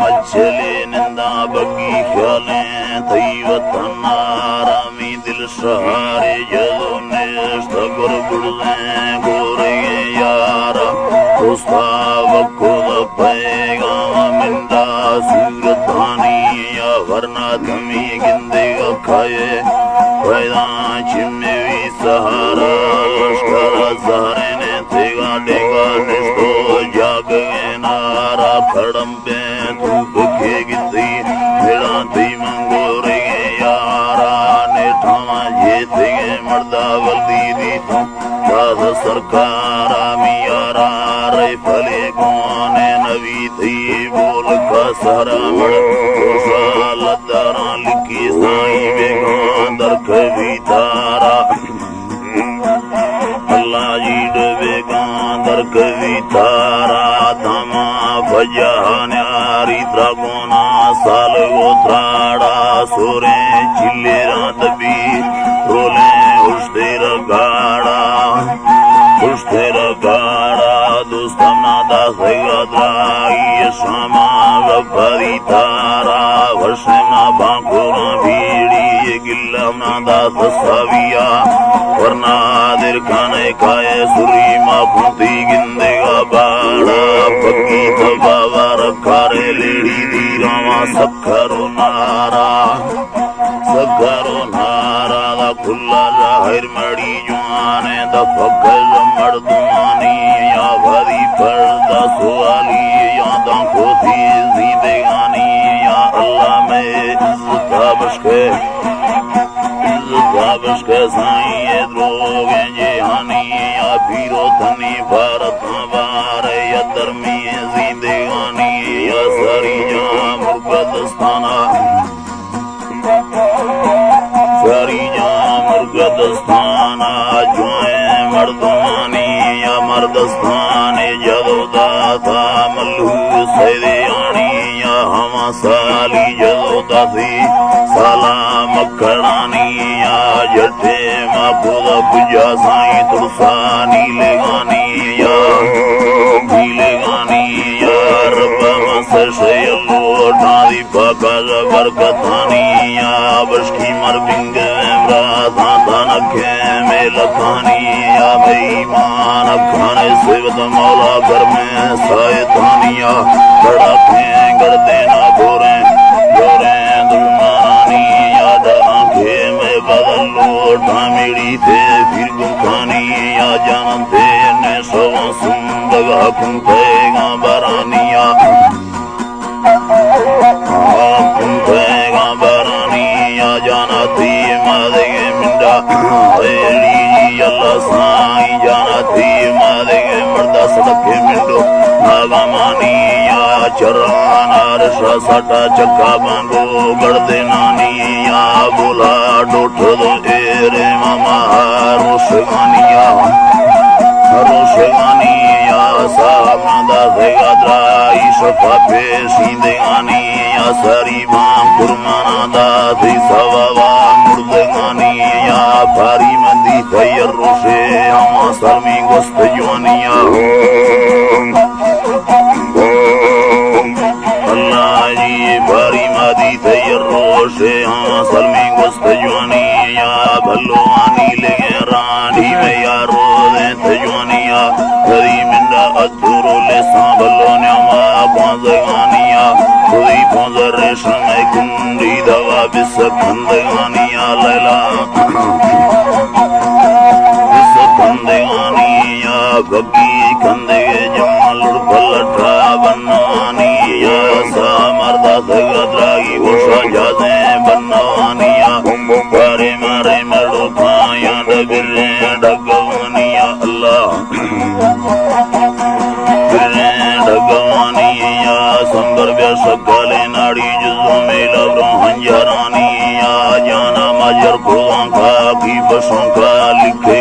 मछली निंदा बगी ख्याले थई वतन आरामी दिल सहारे जदो नेस्त गुर बुड़े गोरे यारा दोस्ता वखुद पैगाम मिंदा सूरतानी या वरना धमी गिंदे खाए पैदा चिमे भी सहारा लश्कर सहारे ने तेगा डेगा निस्तो जाग नारा खड़म पे धूप के गिद्दी मेरा दी मंगोरे यारा ने ठावा ये थे मर्दा वल्दी दी तो दाद सरकारा मियारा रे फले कौने नवी थी बोल का सारा मड़ लदारा लिखी साई बेगान दर कभी तारा अल्लाह जी बेगान दर कभी तारा धमा भजा न्यारी त्रागोना साल गो त्राड़ा सोरे चिल्ले रात भी रोले उष्टे रगाड़ा दोस्तम नादा सैगद्राई शामा गफरी तारा वर्षना बांकुरा भीड़ी गिल्लम नादा ससाविया वरना दिर खाने खाए सुरी मा फुंती गिंदेगा बाड़ा पक्की तबावा रखारे लेडी दी रामा सखरो नारा दा खुला जाहिर मड़ी जुआने दा फकल मर्दमानी या भरी पर्दा सुवाली यादां को थी जिंदगानी या अल्लाह में इज़्ज़त के साईं द्रोगे जे हानी या पीरो धनी भारत बारे या दरमी जिंदगानी या सारी जा मुर्गदस्ताना मुर्गदस्ताना जोए मर्दमानी या मर्दस्तान जदो दाता मल्लू सैदियानी या हमा साली जदो दाती साला मखड़ानी या जठे माखुद पुजा साई तुरसानी लेगानी या रब मसशे अल्लो ठादी पाकाज बरकतानी या बशकी मरबिंग राधा धनखे में लखानी या बेईमान खाने सेवत मौला घर में सायतानिया बड़ा फेंगर देना गोरे दुलमानी या आंखे में बदल लोटा मेरी थे फिर गुखानी या जानते ने सवा सुंदगा कुंभेगा बरानिया कुंभेगा बरानिया जाना थी मादेगे मिंडा अल्लाह साईं जाना थी मादेगे मर्दा सड़के मिंडो नागमानी या चरान अरशा साटा चक्का बांगो गड़दे नानी या बोला डोठ दो एरे मामा रोशगानिया सामना देगा द्राई शफा पे सींदेगानी या सारी बाम कुर्माना दादी सवावा मुर्दगानी या भारी मंदी तैयर रोशे हमा सरमी गोस्त जुआनिया अल्लाह जी भारी मादी तैयर रोशे हमा सरमी गोस्त जुआनी या भल्लोआनी लेगे रानी में या रोदे तजुआनिया हरी मिंडा अधूरो ले सांभलो न्यामा बांधगानिया खुदी बांधर रेशम कुंडी दवा बिस खंदगानिया लैला बिस खंदगानिया गगी खंदे जमालुर पलटा बनानिया सा मर्दा सगद्रागी वशा जादे बनानिया बारे मारे मरो खाया डगरे डगवानिया अल्लाह डगवानिया संबर व्यसकाले नाड़ी जुजो में लवरों हंजरानिया जाना मजर खुदा का की बसों का लिखे